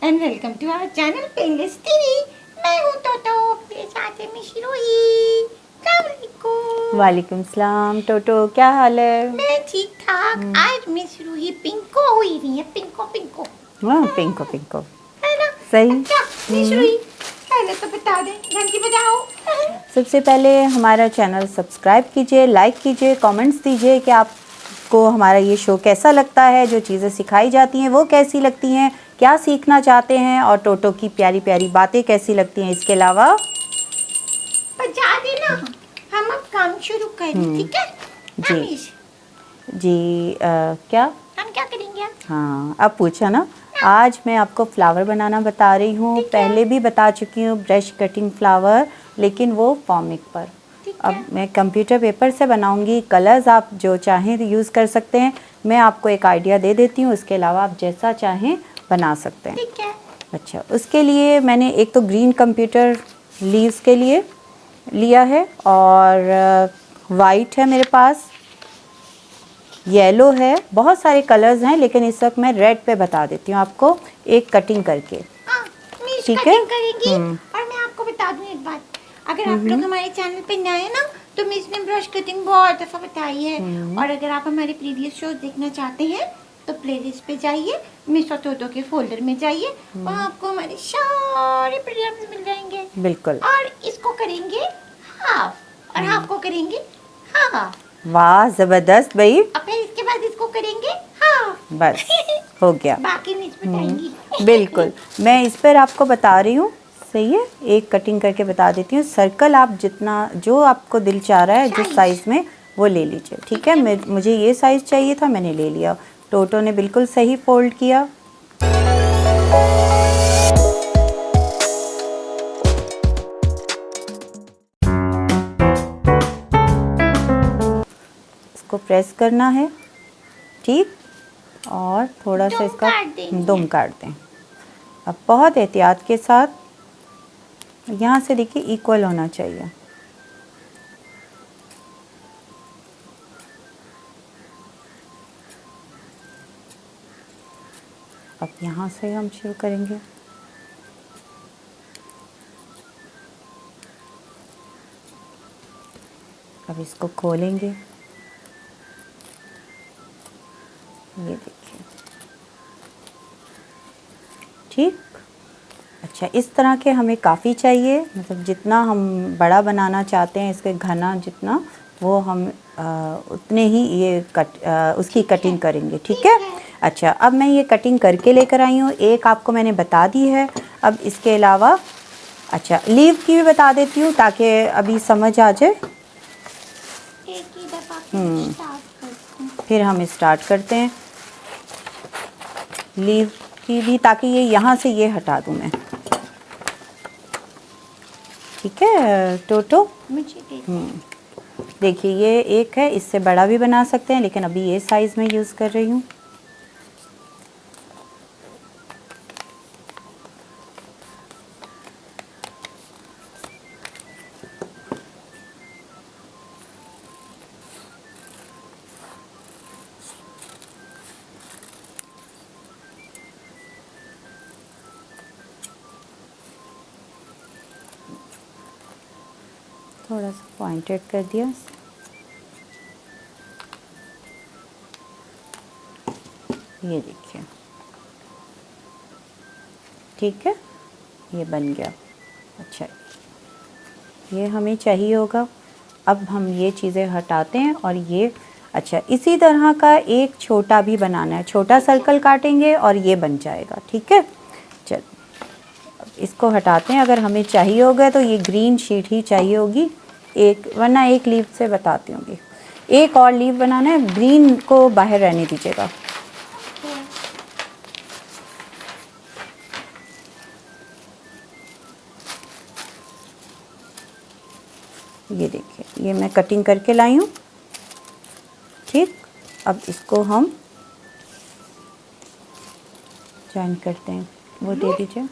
And welcome to our channel painless TV. मैं हूँ टोटो, मेरे साथ है मिस रूही। अस्सलाम वालेकुम। वालेकुम सलाम। टोटो क्या हाल है? मैं ठीक ठाक। आज मिस रूही पिंको हुई रही है, पिंको पिंको। हाँ, पिंको पिंको है ना? सही। अच्छा मिस रूही, पहले तो बता दें, घंटी बजाओ। सबसे पहले हमारा चैनल सब्सक्राइब कीजिए, लाइक कीजिए, कमेंट्स दीजिए कि आपको हमारा ये शो कैसा लगता है, जो चीज़ें सिखाई जाती हैं वो कैसी लगती हैं, क्या सीखना चाहते हैं और टोटो की प्यारी प्यारी बातें कैसी लगती हैं। इसके अलावा बजा देना। हम अब काम शुरू करें, ठीक है? जी मिस, जी क्या? हम क्या करेंगे आज? हाँ, अब पूछा ना। आज मैं आपको फ्लावर बनाना बता रही हूँ। ठीक है। पहले भी बता चुकी हूँ ब्रश कटिंग फ्लावर, लेकिन वो फॉर्मिक पर। ठीक अब है। मैं कंप्यूटर पेपर से बनाऊंगी। कलर्स आप जो चाहें यूज़ कर सकते हैं। मैं आपको एक आइडिया दे देती हूँ, उसके अलावा आप जैसा चाहें बना सकते हैं। ठीक है। अच्छा, उसके लिए मैंने एक तो ग्रीन कंप्यूटर लीव्स के लिए लिया है, और वाइट है मेरे पास, येलो है, बहुत सारे कलर्स हैं, लेकिन इस वक्त मैं रेड पे बता देती हूँ आपको एक कटिंग करके। हाँ, मिस ठीक है। कटिंग करेंगी। और मैं आपको बता दूं एक बात, अगर आप लोग हमारे चैनल पे नए हैं ना, तो मिस ने ब्रश कटिंग बहुत दफ़ा बताई है। और अगर आप हमारे प्रीवियस शोज देखना चाहते हैं तो प्लेलिस्ट पे जाइए, मिस और टोटो के फोल्डर में जाइए, वहाँ आपको हमारे सारे प्रोग्राम्स मिल जाएंगे। बिल्कुल। और इसको करेंगे हाफ, और हाफ को करेंगे हाफ, वाह, ज़बरदस्त भाई। और फिर इसके बाद इसको करेंगे हाफ। बस हो गया। बाकी मिस बताएंगी। बिल्कुल, मैं इस पर आपको बता रही हूँ। सही है, एक कटिंग करके बता देती हूँ। सर्कल आप जितना जो आपको दिल चाह रहा है जिस साइज़ में, वो ले लीजिए। ठीक है, मुझे ये साइज़ चाहिए था, मैंने ले लिया। टोटो ने बिल्कुल सही फोल्ड किया। इसको प्रेस करना है, ठीक, और थोड़ा सा इसका दुम काट दें। अब बहुत एहतियात के साथ, यहाँ से देखिए इक्वल होना चाहिए। अब यहाँ से हम शुरू करेंगे। अब इसको खोलेंगे, ये देखिए, ठीक। अच्छा, इस तरह के हमें काफ़ी चाहिए, मतलब जितना हम बड़ा बनाना चाहते हैं, इसके घना जितना, वो हम उतने ही ये उसकी कटिंग करेंगे। ठीक है। अच्छा, अब मैं ये कटिंग करके लेकर आई हूँ। एक आपको मैंने बता दी है। अब इसके अलावा अच्छा, लीव की भी बता देती हूँ ताकि अभी समझ आ जाए। एक ही दफा स्टार्ट करते हैं। फिर हम स्टार्ट करते हैं लीव की भी, ताकि ये यहाँ से ये हटा दूँ मैं। ठीक है टोटो। मुझे देखिए, ये एक है, इससे बड़ा भी बना सकते हैं, लेकिन अभी ये साइज़ में यूज़ कर रही हूँ। थोड़ा सा पॉइंटेड कर दिया। ये देखिए, ठीक है, ये बन गया। अच्छा, ये हमें चाहिए होगा। अब हम ये चीज़ें हटाते हैं, और ये अच्छा, इसी तरह का एक छोटा भी बनाना है। छोटा सर्कल काटेंगे और ये बन जाएगा। ठीक है, चल, अब इसको हटाते हैं। अगर हमें चाहिए होगा तो ये ग्रीन शीट ही चाहिए होगी एक, वरना एक लीव से बताती हूँ। एक और लीव बनाना है, ग्रीन को बाहर रहने दीजिएगा। ये देखिए, ये मैं कटिंग करके लाई हूँ। ठीक, अब इसको हम जॉइन करते हैं। वो दे दीजिए।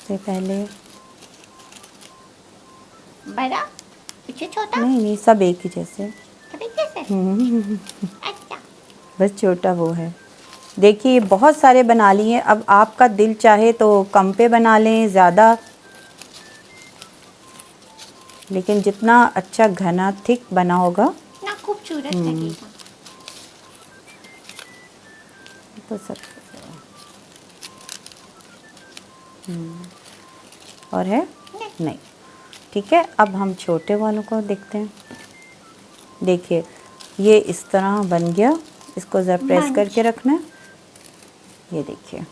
से पहले बड़ा, पीछे छोटा, नहीं नहीं, सब एक ही जैसे। अभी कैसे? अच्छा बस छोटा वो है। देखिए बहुत सारे बना लिए। अब आपका दिल चाहे तो कम पे बना लें, ज़्यादा, लेकिन जितना अच्छा घना थिक बना होगा ना खूबसूरत लगेगा। तो सब। और है नहीं। ठीक है, अब हम छोटे वालों को देखते हैं। देखिए ये इस तरह बन गया। इसको ज़रा प्रेस बंच। करके रखना है। ये देखिए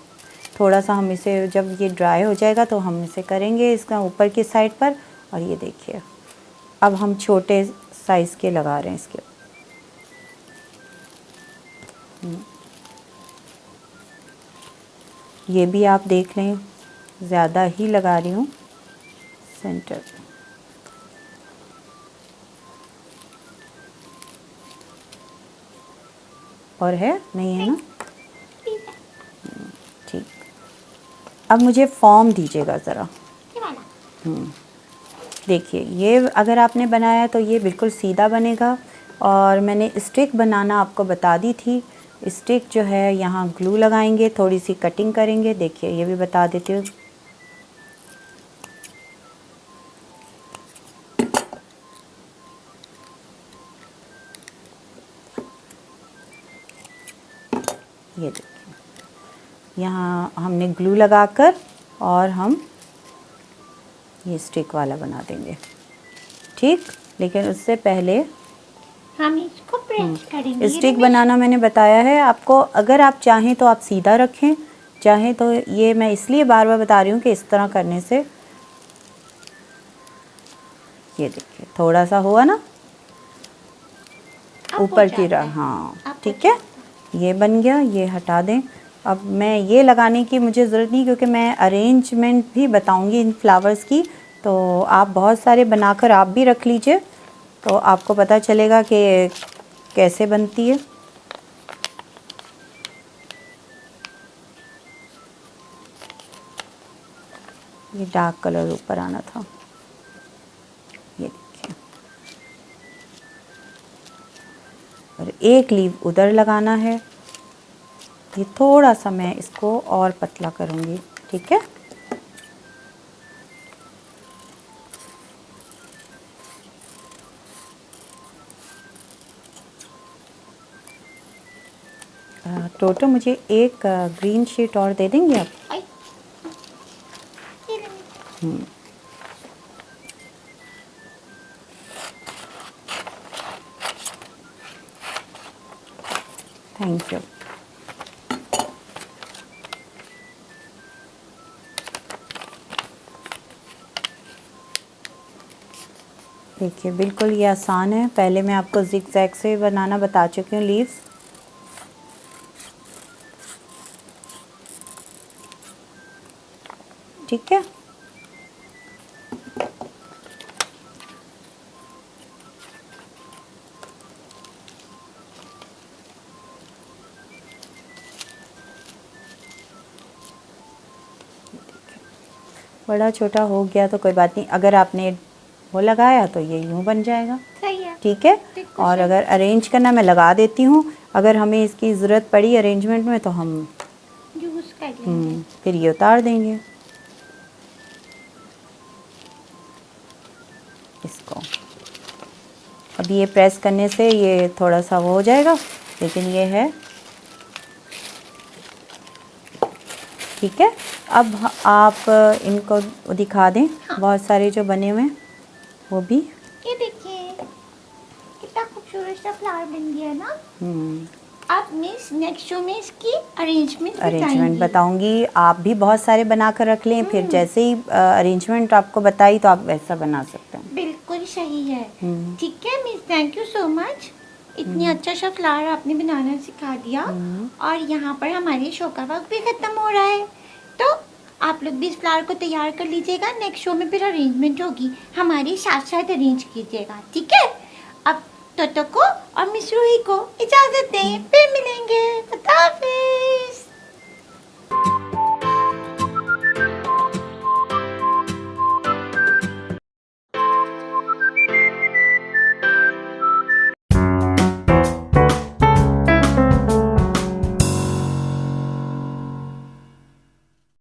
थोड़ा सा हम इसे, जब ये ड्राई हो जाएगा तो हम इसे करेंगे इसका ऊपर की साइड पर। और ये देखिए अब हम छोटे साइज़ के लगा रहे हैं इसके। ये भी आप देख लें, ज़्यादा ही लगा रही हूँ सेंटर। और है नहीं है ना? ठीक। अब मुझे फॉर्म दीजिएगा ज़रा। ये वाला। देखिए ये अगर आपने बनाया तो ये बिल्कुल सीधा बनेगा। और मैंने स्टिक बनाना आपको बता दी थी। स्टिक जो है यहाँ ग्लू लगाएंगे, थोड़ी सी कटिंग करेंगे। देखिए ये भी बता देती हूँ। ये देखिए यहाँ हमने ग्लू लगाकर और हम ये स्टिक वाला बना देंगे। ठीक, लेकिन उससे पहले हम इसको प्रेस करेंगे। ये स्टिक भी बनाना मैंने बताया है आपको। अगर आप चाहें तो आप सीधा रखें, चाहें तो ये मैं इसलिए बार बार बता रही हूँ कि इस तरह करने से, ये देखिए थोड़ा सा हुआ ना अब हो ऊपर की जाता है। हाँ अब हो ठीक है। जाता ये बन गया, ये हटा दें। अब मैं ये लगाने की मुझे ज़रूरत नहीं, क्योंकि मैं अरेंजमेंट भी बताऊंगी इन फ्लावर्स की। तो आप बहुत सारे बनाकर आप भी रख लीजिए, तो आपको पता चलेगा कि कैसे बनती है। ये डार्क कलर ऊपर आना था। ये देखिए, और एक लीव उधर लगाना है। ये थोड़ा सा मैं इसको और पतला करूँगी। ठीक है, टोटो मुझे एक ग्रीन शीट और दे देंगे आप? आई। ये ले। Thank you. देखिए बिल्कुल ये आसान है। पहले मैं आपको जिगजैग से बनाना बता चुकी हूँ लीव्स। ठीक है, बड़ा छोटा हो गया तो कोई बात नहीं। अगर आपने वो लगाया तो ये यूँ बन जाएगा। सही है। ठीक है, बिल्कुल और सही। अगर अरेंज करना मैं लगा देती हूँ। अगर हमें इसकी ज़रूरत पड़ी अरेंजमेंट में तो हम यूज कर लेंगे। फिर ये उतार देंगे इसको। अब ये प्रेस करने से ये थोड़ा सा वो हो जाएगा, लेकिन ये है ठीक है। अब आप इनको दिखा दें। बहुत सारे जो बने हुए हैं वो भी। ये देखिए कितना खूबसूरत सा फ्लावर बन गया ना। आप मिस नेक्स्ट शो में इसकी अरेंजमेंट बताऊंगी। आप भी बहुत सारे बना कर रख लें, फिर जैसे ही अरेंजमेंट आपको बताई तो आप वैसा बना सकते हैं। बिल्कुल सही है। ठीक है miss, thank you so much. इतनी अच्छा सा फ्लावर आपने बनाना सिखा दिया। और यहाँ पर हमारे शो का वक्त भी खत्म हो रहा है, तो आप लोग भी इस फ्लावर को तैयार कर लीजिएगा। नेक्स्ट शो में फिर अरेंजमेंट होगी, हमारे साथ साथ अरेंज कीजिएगा। ठीक है, अब तोतो को और मिस रूही को इजाजत दें, फिर मिलेंगे। खुदा हाफिज़।